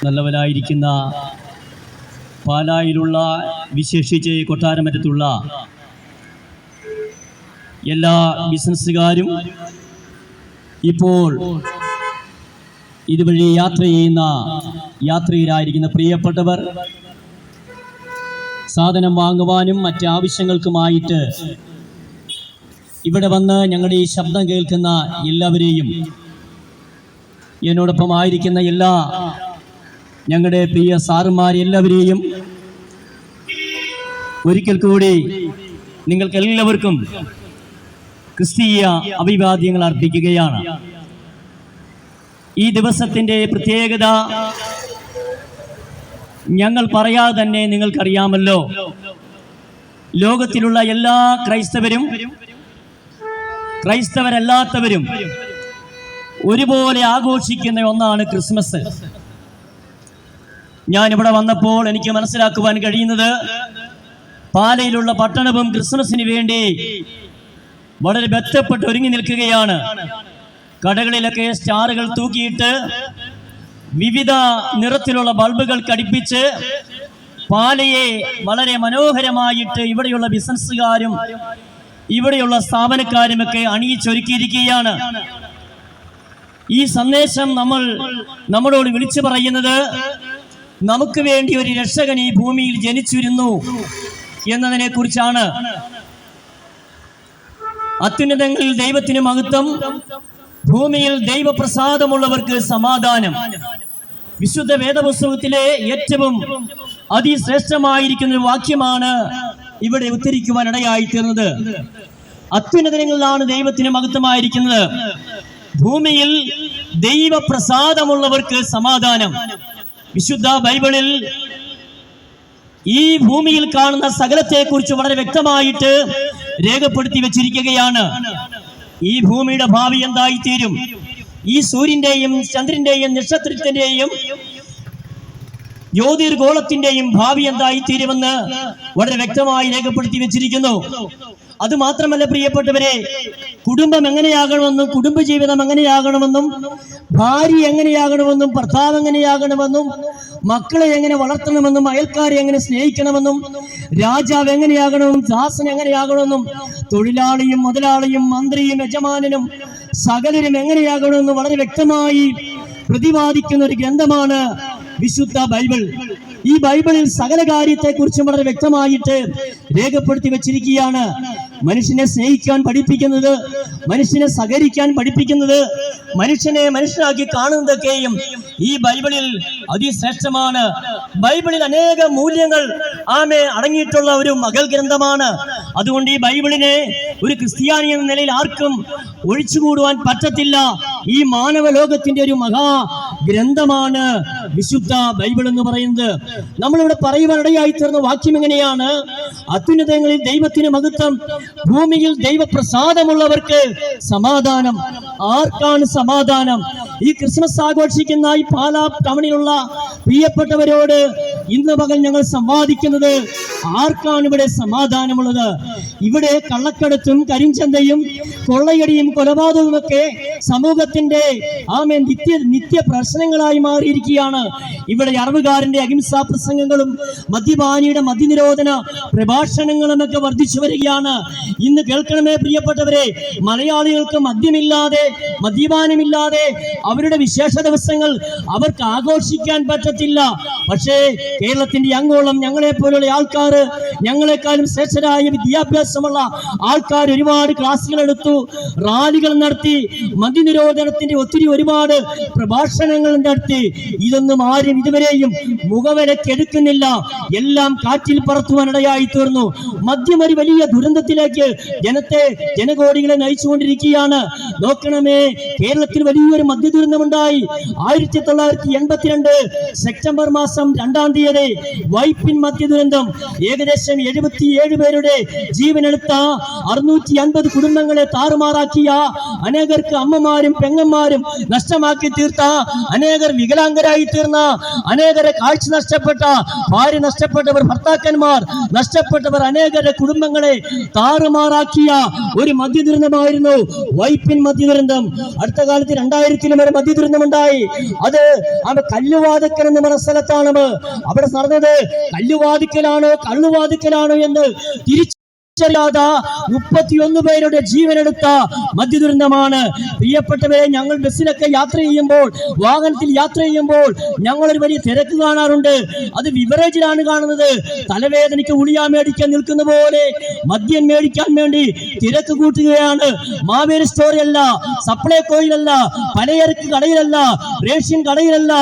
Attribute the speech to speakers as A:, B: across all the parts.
A: നല്ലവരായിരിക്കുന്ന പാലായിലുള്ള വിശേഷിച്ച് കൊട്ടാരമറ്റത്തുള്ള എല്ലാ ബിസിനസ്സുകാരും ഇപ്പോൾ ഇതുവഴി യാത്രയിലായിരിക്കുന്ന പ്രിയപ്പെട്ടവർ സാധനം വാങ്ങുവാനും മറ്റ് ആവശ്യങ്ങൾക്കുമായിട്ട് ഇവിടെ വന്ന് ഞങ്ങളുടെ ഈ ശബ്ദം കേൾക്കുന്ന എല്ലാവരെയും, എന്നോടൊപ്പം ആയിരിക്കുന്ന എല്ലാ ഞങ്ങളുടെ പ്രിയ സാറുമാരെല്ലാവരെയും ഒരിക്കൽ കൂടി നിങ്ങൾക്ക് എല്ലാവർക്കും ക്രിസ്തീയ അഭിവാദ്യങ്ങൾ അർപ്പിക്കുകയാണ്. ഈ ദിവസത്തിൻ്റെ പ്രത്യേകത ഞങ്ങൾ പറയാതെ തന്നെ നിങ്ങൾക്കറിയാമല്ലോ. ലോകത്തിലുള്ള എല്ലാ ക്രൈസ്തവരും ക്രൈസ്തവരല്ലാത്തവരും ഒരുപോലെ ആഘോഷിക്കുന്ന ഒന്നാണ് ക്രിസ്മസ്. ഞാനിവിടെ വന്നപ്പോൾ എനിക്ക് മനസ്സിലാക്കുവാൻ കഴിയുന്നത് പാലയിലുള്ള പട്ടണവും ക്രിസ്മസിന് വേണ്ടി വളരെ ബന്ധപ്പെട്ട് ഒരുങ്ങി നിൽക്കുകയാണ്. കടകളിലൊക്കെ സ്റ്റാറുകൾ തൂക്കിയിട്ട് വിവിധ നിറത്തിലുള്ള ബൾബുകൾ ഘടിപ്പിച്ച് പാലയെ വളരെ മനോഹരമായിട്ട് ഇവിടെയുള്ള ബിസിനസ്സുകാരും ഇവിടെയുള്ള സ്ഥാപനക്കാരുമൊക്കെ അണിയിച്ചൊരുക്കിയിരിക്കുകയാണ്. ഈ സന്ദേശം നമ്മളോട് വിളിച്ചു പറയുന്നത് നമുക്ക് വേണ്ടി ഒരു രക്ഷകൻ ഈ ഭൂമിയിൽ ജനിച്ചിരുന്നു എന്നതിനെ കുറിച്ചാണ്. അത്യുന്നതങ്ങളിൽ ദൈവത്തിന് മഹത്വം, ഭൂമിയിൽ ദൈവപ്രസാദമുള്ളവർക്ക് സമാധാനം. വിശുദ്ധ വേദപുസ്തകത്തിലെ ഏറ്റവും അതിശ്രേഷ്ഠമായിരിക്കുന്ന ഒരു വാക്യമാണ് ഇവിടെ ഉദ്ധരിക്കുവാൻ ഇടയായിത്തീർന്നത്. അത്യുന്നതങ്ങളിലാണ് ദൈവത്തിന് മഹത്വമായിരിക്കുന്നത്, ഭൂമിയിൽ ദൈവപ്രസാദമുള്ളവർക്ക് സമാധാനം. വിശുദ്ധ ബൈബിളിൽ ഈ ഭൂമിയിൽ കാണുന്ന സകലത്തെക്കുറിച്ച് വളരെ വ്യക്തമായിട്ട് രേഖപ്പെടുത്തി വെച്ചിരിക്കുകയാണ്. ഈ ഭൂമിയുടെ ഭാവി എന്തായിത്തീരും, ഈ സൂര്യന്റെയും ചന്ദ്രന്റെയും നക്ഷത്രത്തിന്റെയും ജ്യോതിർഗോളത്തിന്റെയും ഭാവി എന്തായിത്തീരുമെന്ന് വളരെ വ്യക്തമായി രേഖപ്പെടുത്തി വെച്ചിരിക്കുന്നു. അതുമാത്രമല്ല പ്രിയപ്പെട്ടവരെ, കുടുംബം എങ്ങനെയാകണമെന്നും കുടുംബജീവിതം എങ്ങനെയാകണമെന്നും ഭാര്യ എങ്ങനെയാകണമെന്നും ഭർത്താവ് എങ്ങനെയാകണമെന്നും മക്കളെ എങ്ങനെ വളർത്തണമെന്നും അയൽക്കാരെ എങ്ങനെ സ്നേഹിക്കണമെന്നും രാജാവ് എങ്ങനെയാകണമെന്നും ദാസൻ എങ്ങനെയാകണമെന്നും തൊഴിലാളിയും മുതലാളിയും മന്ത്രിയും യജമാനനും സകലരും എങ്ങനെയാകണമെന്നും വളരെ വ്യക്തമായി പ്രതിപാദിക്കുന്ന ഒരു ഗ്രന്ഥമാണ് വിശുദ്ധ ബൈബിൾ. ഈ ബൈബിളിൽ സകല കാര്യത്തെക്കുറിച്ചും വളരെ വ്യക്തമായിട്ട് രേഖപ്പെടുത്തി വെച്ചിരിക്കുകയാണ്. മനുഷ്യനെ സ്നേഹിക്കാൻ പഠിപ്പിക്കുന്നത്, മനുഷ്യനെ സഹകരിക്കാൻ പഠിപ്പിക്കുന്നത്, മനുഷ്യനെ മനുഷ്യനാക്കി കാണുന്നതൊക്കെയും ഈ ബൈബിളിൽ അതിശ്രേഷ്ഠമാണ്. ബൈബിളിൽ അനേക മൂല്യങ്ങൾ അടങ്ങിയിട്ടുള്ള ഒരു മകൾ ഗ്രന്ഥമാണ്. അതുകൊണ്ട് ഈ ബൈബിളിനെ ഒരു ക്രിസ്ത്യാനി എന്ന നിലയിൽ ആർക്കും ഒഴിച്ചുകൂടുവാൻ പറ്റത്തില്ല. ഈ മാനവ ലോകത്തിന്റെ ഒരു മഹാ ഗ്രന്ഥമാണ് വിശുദ്ധ ബൈബിൾ എന്ന് പറയുന്നത്. നമ്മളിവിടെ പറയുവാനിടയായി തീർന്ന വാക്യം എങ്ങനെയാണ്? അത്യുന്നതങ്ങളിൽ ദൈവത്തിന് മഹത്വം, ഭൂമിയിൽ ദൈവപ്രസാദമുള്ളവർക്ക് സമാധാനം. ആർക്കാണ് സമാധാനം? ഈ ക്രിസ്മസ് ആഘോഷിക്കുന്ന ഈ പാലാ ടൗണിലുള്ള പ്രിയപ്പെട്ടവരോട് ഇന്ന് പകൽ ഞങ്ങൾ സംവാദിക്കുന്നത്, ആർക്കാണ് ഇവിടെ സമാധാനമുള്ളത്? ഇവിടെ കള്ളക്കടത്തും കരിഞ്ചന്തയും കൊള്ളയടിയും കൊലപാതകവും ഒക്കെ സമൂഹത്തിന്റെ നിത്യ പ്രശ്നങ്ങളായി മാറിയിരിക്കുകയാണ്. ഇവിടെ അറിവുകാരന്റെ അഹിംസാ പ്രസംഗങ്ങളും മദ്യപാനിയുടെ മദ്യനിരോധന പ്രഭാഷണങ്ങളും ഒക്കെ വർദ്ധിച്ചു വരികയാണ്. ഇന്ന് കേൾക്കണമേ പ്രിയപ്പെട്ടവരെ, മലയാളികൾക്ക് മദ്യമില്ലാതെ മദ്യപാനമില്ലാതെ അവരുടെ വിശേഷ ദിവസങ്ങൾ അവർക്ക് ആഘോഷിക്കാൻ പറ്റത്തില്ല. പക്ഷേ കേരളത്തിന്റെ അങ്ങോളം ഞങ്ങളെ പോലുള്ള ആൾക്കാർ, ഞങ്ങളെക്കാളും ശ്രേഷ്ഠരായ വിദ്യാഭ്യാസമുള്ള ആൾക്കാർ ഒരുപാട് ക്ലാസുകൾ എടുത്തു, റാലികൾ നടത്തി, മദ്യനിരോധനത്തിന്റെ ഒരുപാട് പ്രഭാഷണങ്ങൾ നടത്തി. ഇതൊന്നും ആരും ഇതുവരെയും മുഖവരക്കെടുക്കുന്നില്ല. എല്ലാം കാറ്റിൽ പറത്തുവാനിടയായി തീർന്നു. മദ്യം ഒരു വലിയ ദുരന്തത്തിലേക്ക് ജനകോടികളെ നയിച്ചുകൊണ്ടിരിക്കുകയാണ്. നോക്കണമേ, കേരളത്തിൽ വലിയൊരു മദ്യ ദുരന്തമുണ്ടായി. 1982 സെപ്റ്റംബർ മാസം 2-ാം തീയതി വൈപ്പിൻ മദ്യ ദുരന്തം ഏകദേശം 77 പേരുടെ ജീവനെടുത്ത 650 കുടുംബങ്ങളെ താറുമാറാക്കിയ, അനേകർക്ക് അമ്മ അമ്മമാരും പെങ്ങന്മാരും നഷ്ടമാക്കി തീർത്ത, അനേകർ വികലാംഗരായി തീർന്ന, അനേകരെ കാഴ്ച നഷ്ടപ്പെട്ട, ഭാര്യ നഷ്ടപ്പെട്ടവർ, ഭർത്താക്കന്മാർ നഷ്ടപ്പെട്ടവർ, അനേകരുടെ കുടുംബങ്ങളെ താറുമാറാക്കിയ ഒരു മദ്യദുരന്തമായിരുന്നു വൈപ്പിൻ മദ്യദുരന്തം. അടുത്ത കാലത്ത് 2000-ലും ഒരു മദ്യദുരന്തമുണ്ടായി. അത് കല്ലുവാതിക്കൽ എന്ന് പറഞ്ഞ സ്ഥലത്താണ്. അവിടെ നടന്നത് കല്ലുവാതിക്കലാണോ കള്ളുവാതിക്കലാണോ എന്ന് തിരിച്ചറിയാതെ 31 പേരുടെ ജീവനെടുത്ത മദ്യദുരന്തമാണ്. പ്രിയപ്പെട്ടവരെ, ഞങ്ങൾ ബസ്സിലൊക്കെ യാത്ര ചെയ്യുമ്പോൾ, വാഹനത്തിൽ യാത്ര ചെയ്യുമ്പോൾ ഞങ്ങളൊരു വലിയ തിരക്ക് കാണാറുണ്ട്. അത് ബിവറേജിലാണ് കാണുന്നത്. തലവേദനയ്ക്ക് ഗുളിക മേടിക്കാൻ നിൽക്കുന്ന പോലെ മദ്യം മേടിക്കാൻ വേണ്ടി തിരക്ക് കൂട്ടുകയാണ്. മാവേലി സ്റ്റോറിലല്ല, സപ്ലൈകോയിലല്ല, പലചരക്ക് കടയിലല്ല, റേഷൻ കടയിലല്ല,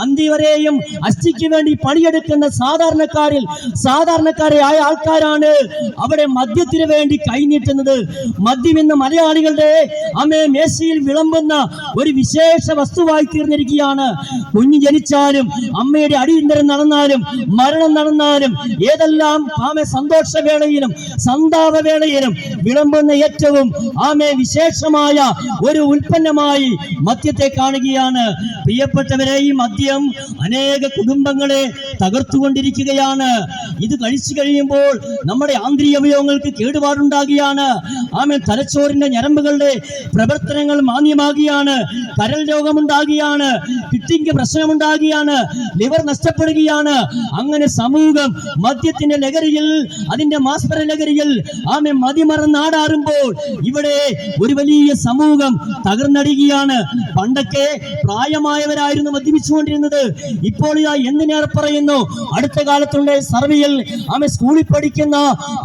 A: അന്തി വരെയും അസ്ഥിക്ക് വേണ്ടി പണിയെടുക്കുന്ന സാധാരണക്കാരായ ആൾക്കാരാണ് അവിടെ മദ്യത്തിന് വേണ്ടി കൈനീട്ടുന്നത്. മദ്യം ഇന്ന് മലയാളികളുടെ മേശയിൽ വിളമ്പുന്ന ഒരു വിശേഷ വസ്തുവായി തീർന്നിരിക്കുകയാണ്. കുഞ്ഞ് ജനിച്ചാലും, അമ്മയുടെ അടിയന്തരം നടന്നാലും, മരണം നടന്നാലും, ഏതെല്ലാം സന്തോഷവേളയിലും സന്താപവേളയിലും വിളമ്പുന്ന ഏറ്റവും വിശേഷമായ ഒരു ഉൽപ്പന്നമായി മദ്യത്തെ കാണുകയാണ്. പ്രിയപ്പെട്ടവരെ, ഈ മദ്യം അനേക കുടുംബങ്ങളെ തകർത്തുകൊണ്ടിരിക്കുകയാണ്. ഇത് കഴിച്ചു കഴിയുമ്പോൾ നമ്മുടെ ആന്തരിക അവയവങ്ങൾക്ക് കേടുപാടുണ്ടാകുകയാണ്. തലച്ചോറിന്റെ ഞരമ്പുകളുടെ പ്രവർത്തനങ്ങൾ മാന്യമാകുകയാണ്. കരൾ രോഗമുണ്ടാകുകയാണ്. കിഡ്നിക്ക് പ്രശ്നമുണ്ടാകുകയാണ്. ലിവർ നഷ്ടപ്പെടുകയാണ്. അങ്ങനെ സമൂഹം മദ്യത്തിന്റെ ലഹരിയിൽ, അതിന്റെ മാസ്പര ലഹരിയിൽ മതിമറന്നാടാറുമ്പോൾ ഇവിടെ ഒരു വലിയ സമൂഹം തകർന്നടിയുകയാണ്. പണ്ടൊക്കെ പ്രായമായവരായിരുന്നു മദ്യപിച്ചുകൊണ്ടിരുന്നത്. ഇപ്പോൾ എന്തിനേറെ പറയുന്നു, അടുത്ത കാലത്തുള്ള സർവേയിൽ സ്കൂളിൽ പഠിക്കുന്ന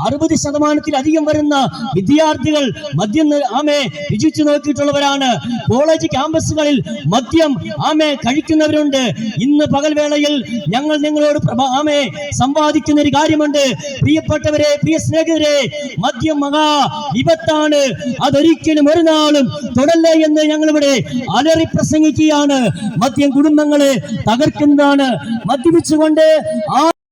A: 60%-ലധികം വരുന്ന വിദ്യാർത്ഥികൾ മദ്യം രുചിച്ചു നോക്കിയിട്ടുള്ളവരാണ്. കോളേജ് ക്യാമ്പസുകളിൽ മദ്യം കഴിക്കുന്നവരുണ്ട്. ഇന്ന് പകൽവേളയിൽ ഞങ്ങൾ നിങ്ങളോട് സമ്പാദിക്കുന്ന ഒരു കാര്യമുണ്ട്. പ്രിയപ്പെട്ടവരെ, പ്രിയ സ്നേഹിതരെ, മദ്യം മഹാ വിപത്താണ്. അതൊരിക്കലും ഒരു നാളും തുടല്ലേ എന്ന് ഞങ്ങളിവിടെ അലറി പ്രസംഗിക്കുകയാണ്. മദ്യം കുടുംബങ്ങളെ തകർക്കുന്നതാണ്. മദ്യപിച്ചുകൊണ്ട്